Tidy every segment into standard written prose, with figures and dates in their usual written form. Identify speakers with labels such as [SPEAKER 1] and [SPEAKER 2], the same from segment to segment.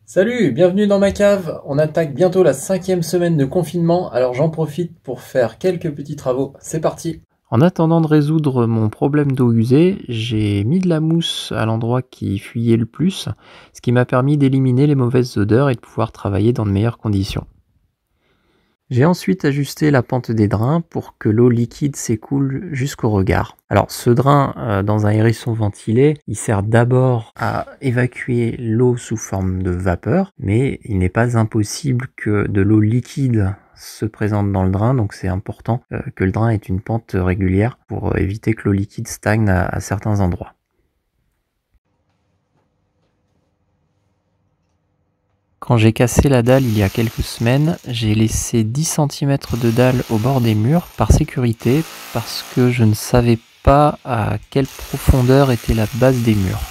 [SPEAKER 1] Salut, bienvenue dans ma cave. On attaque bientôt la 5e semaine de confinement, alors j'en profite pour faire quelques petits travaux. C'est parti! En attendant de résoudre mon problème d'eau usée, j'ai mis de la mousse à l'endroit qui fuyait le plus, ce qui m'a permis d'éliminer les mauvaises odeurs et de pouvoir travailler dans de meilleures conditions. J'ai ensuite ajusté la pente des drains pour que l'eau liquide s'écoule jusqu'au regard. Alors ce drain dans un hérisson ventilé, il sert d'abord à évacuer l'eau sous forme de vapeur, mais il n'est pas impossible que de l'eau liquide se présente dans le drain, donc c'est important que le drain ait une pente régulière pour éviter que l'eau liquide stagne à certains endroits. Quand j'ai cassé la dalle il y a quelques semaines, j'ai laissé 10 cm de dalle au bord des murs par sécurité parce que je ne savais pas à quelle profondeur était la base des murs.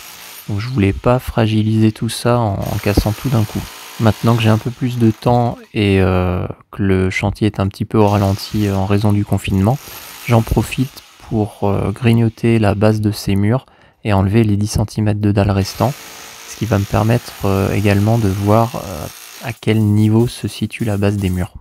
[SPEAKER 1] Donc je voulais pas fragiliser tout ça en cassant tout d'un coup. Maintenant que j'ai un peu plus de temps et que le chantier est un petit peu au ralenti en raison du confinement, j'en profite pour grignoter la base de ces murs et enlever les 10 cm de dalle restants. Ce qui va me permettre également de voir à quel niveau se situe la base des murs.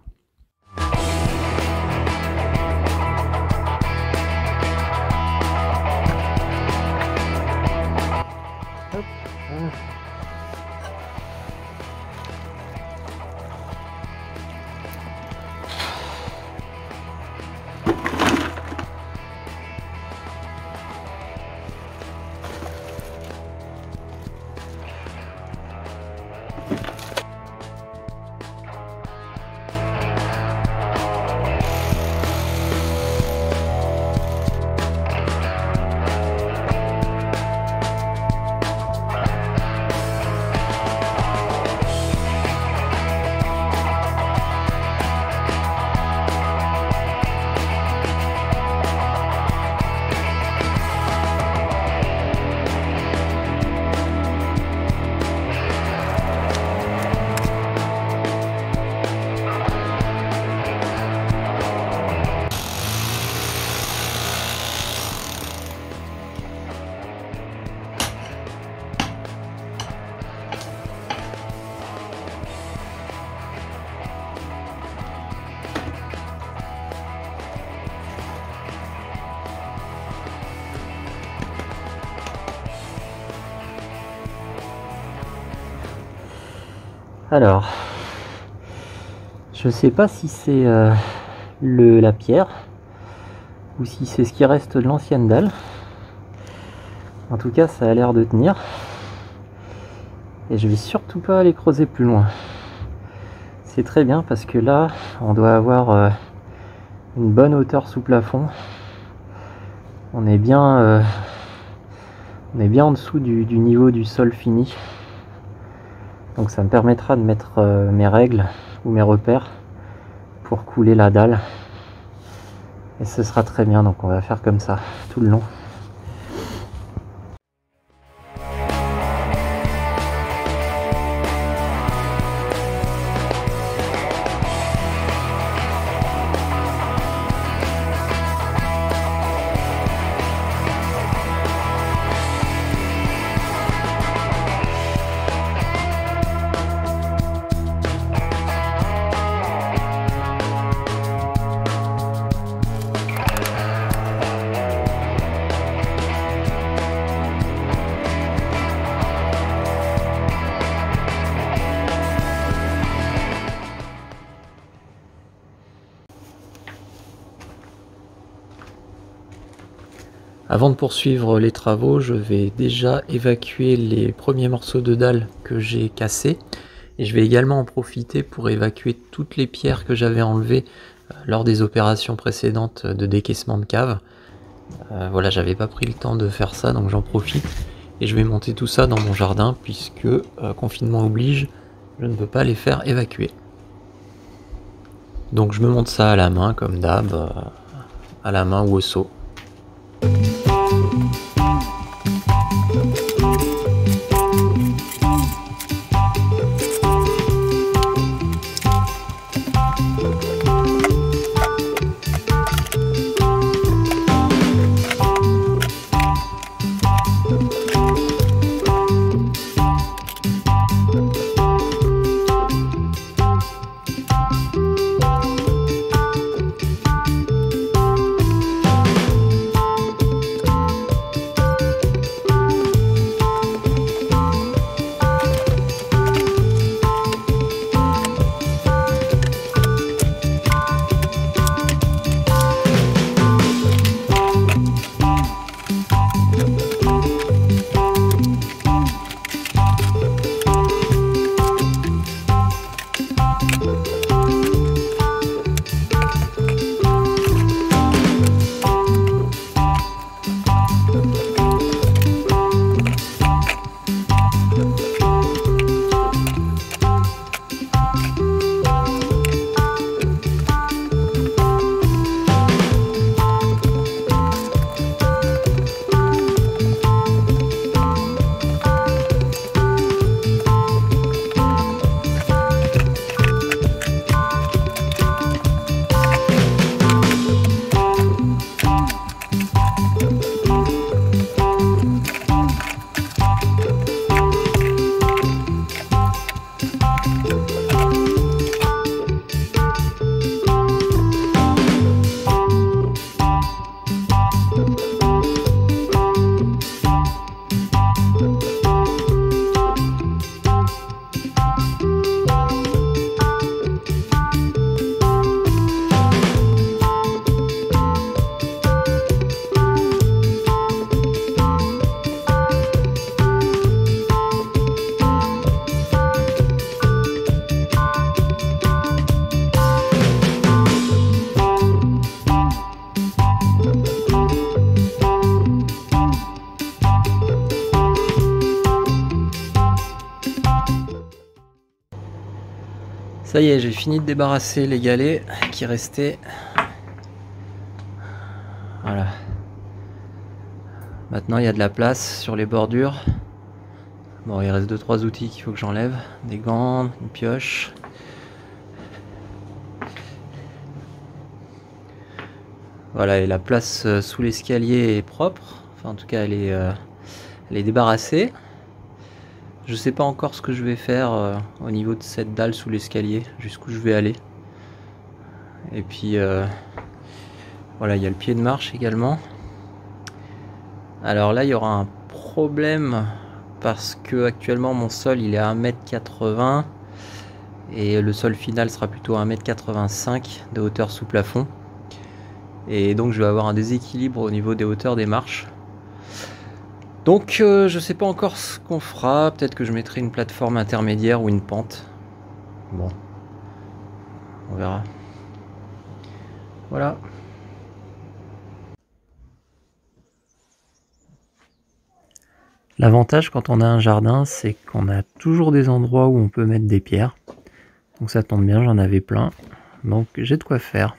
[SPEAKER 1] Alors, je sais pas si c'est la pierre ou si c'est ce qui reste de l'ancienne dalle. En tout cas, ça a l'air de tenir. Et je vais surtout pas aller creuser plus loin. C'est très bien parce que là, on doit avoir une bonne hauteur sous plafond. On est bien en dessous du niveau du sol fini. Donc ça me permettra de mettre mes règles ou mes repères pour couler la dalle. Et ce sera très bien, donc on va faire comme ça tout le long. Avant de poursuivre les travaux, je vais déjà évacuer les premiers morceaux de dalle que j'ai cassés. Et je vais également en profiter pour évacuer toutes les pierres que j'avais enlevées lors des opérations précédentes de décaissement de cave. Voilà, j'avais pas pris le temps de faire ça, donc j'en profite. Et je vais monter tout ça dans mon jardin, puisque confinement oblige, je ne peux pas les faire évacuer. Donc je me monte ça à la main, comme d'hab, à la main ou au seau. Ça y est, j'ai fini de débarrasser les galets qui restaient. Voilà. Maintenant il y a de la place sur les bordures. Bon, il reste 2-3 outils qu'il faut que j'enlève. Des gants, une pioche. Voilà, et la place sous l'escalier est propre. Enfin, en tout cas, elle est débarrassée. Je sais pas encore ce que je vais faire au niveau de cette dalle sous l'escalier, jusqu'où je vais aller. Et puis, voilà, il y a le pied de marche également. Alors là, il y aura un problème parce que actuellement mon sol il est à 1,80 m et le sol final sera plutôt à 1,85 m de hauteur sous plafond. Et donc je vais avoir un déséquilibre au niveau des hauteurs des marches. Donc je sais pas encore ce qu'on fera, peut-être que je mettrai une plateforme intermédiaire ou une pente. Bon, on verra. Voilà. L'avantage quand on a un jardin, c'est qu'on a toujours des endroits où on peut mettre des pierres. Donc ça tombe bien, j'en avais plein. Donc j'ai de quoi faire.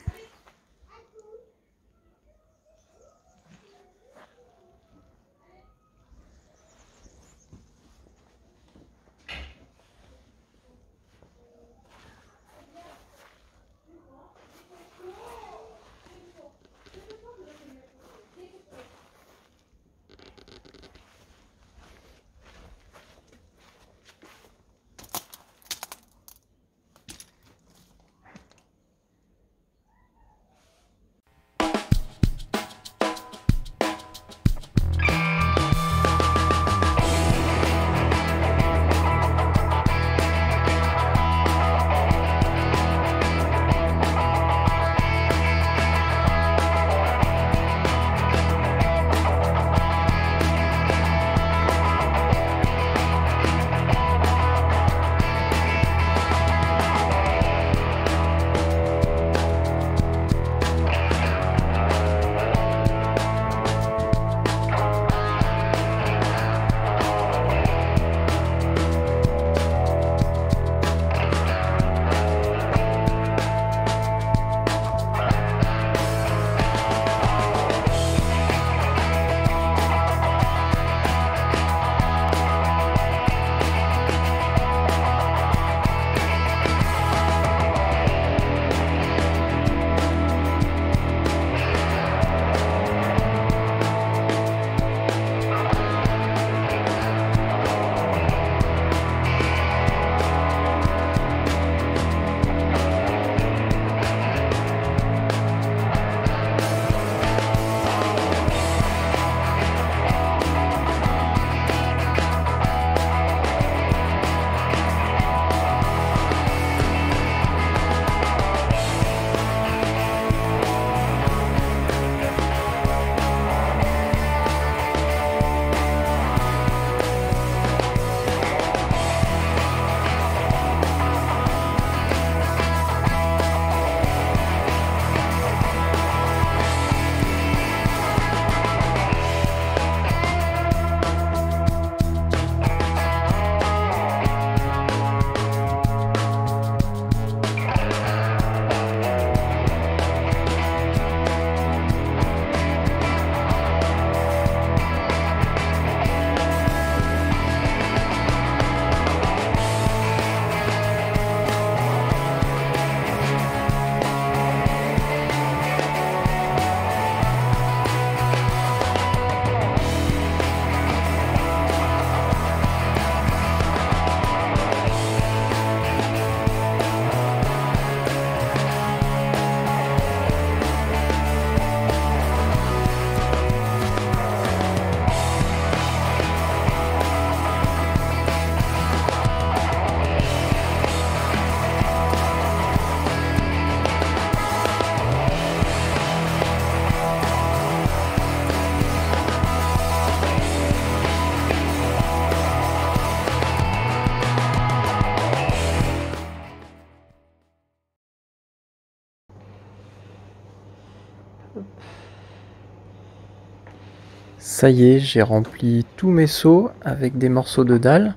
[SPEAKER 1] Ça y est, j'ai rempli tous mes seaux avec des morceaux de dalle.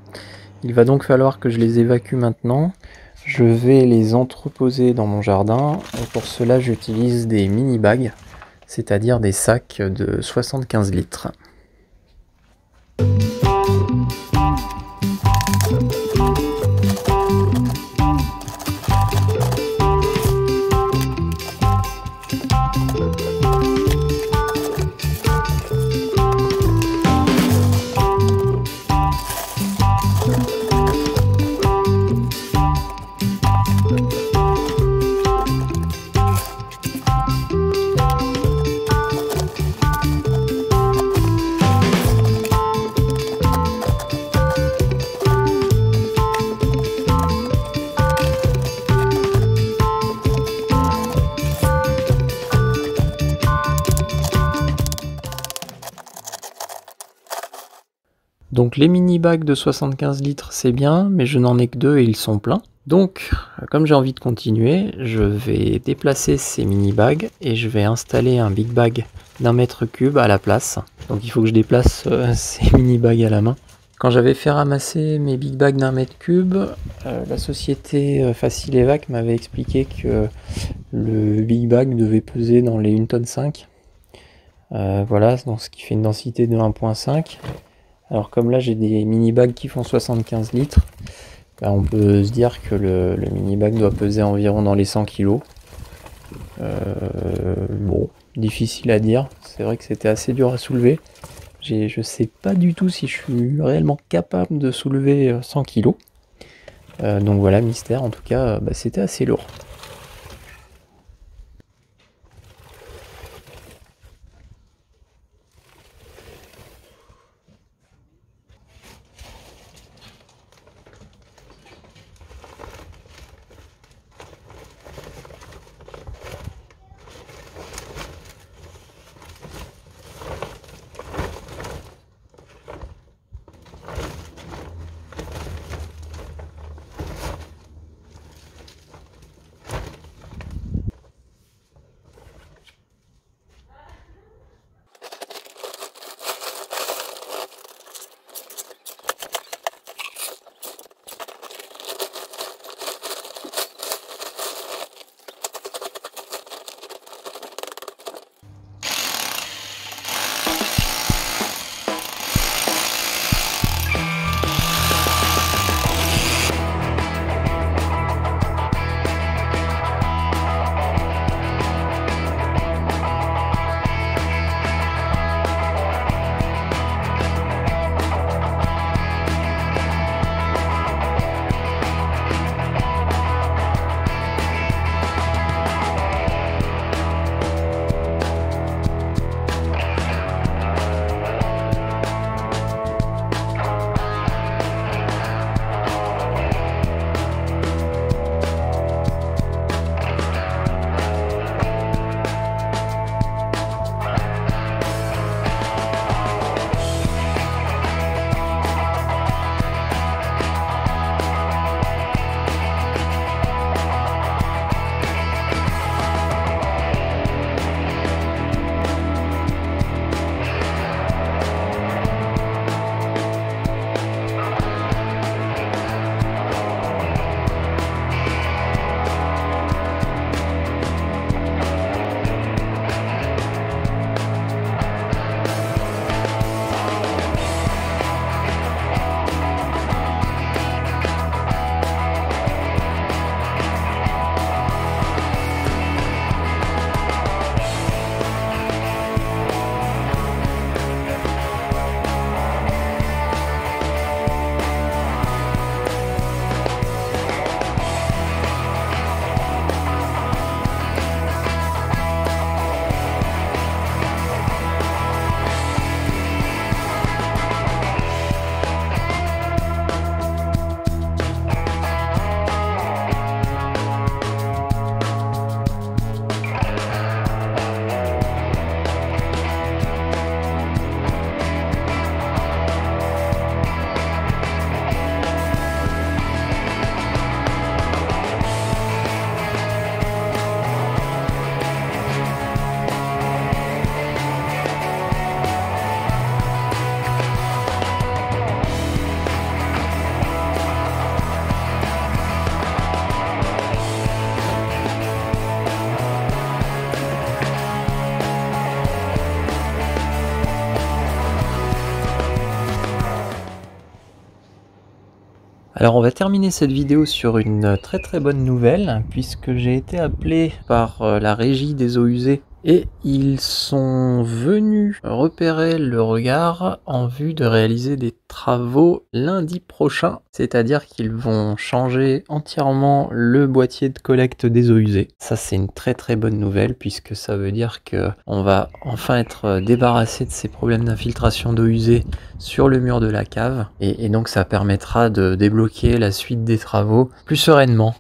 [SPEAKER 1] Il va donc falloir que je les évacue maintenant. Je vais les entreposer dans mon jardin et pour cela j'utilise des mini bags, c'est-à-dire des sacs de 75 litres. Donc les mini bags de 75 litres c'est bien, mais je n'en ai que 2 et ils sont pleins. Donc comme j'ai envie de continuer, je vais déplacer ces mini bags et je vais installer un big bag d'1 mètre cube à la place. Donc il faut que je déplace ces mini bags à la main. Quand j'avais fait ramasser mes big bags d'1 mètre cube, la société Facile Evac m'avait expliqué que le big bag devait peser dans les 1,5 tonnes. Voilà, donc ce qui fait une densité de 1,5. Alors comme là j'ai des mini bags qui font 75 litres, bah, on peut se dire que le mini bag doit peser environ dans les 100 kg. Bon, difficile à dire, c'est vrai que c'était assez dur à soulever. Je sais pas du tout si je suis réellement capable de soulever 100 kg. Donc voilà, mystère, en tout cas bah, c'était assez lourd. Alors on va terminer cette vidéo sur une très bonne nouvelle, puisque j'ai été appelé par la régie des eaux usées et ils sont venus repérer le regard en vue de réaliser des travaux lundi prochain, c'est-à-dire qu'ils vont changer entièrement le boîtier de collecte des eaux usées. Ça c'est une très bonne nouvelle, puisque ça veut dire que on va enfin être débarrassé de ces problèmes d'infiltration d'eau usée sur le mur de la cave, et donc ça permettra de débloquer la suite des travaux plus sereinement.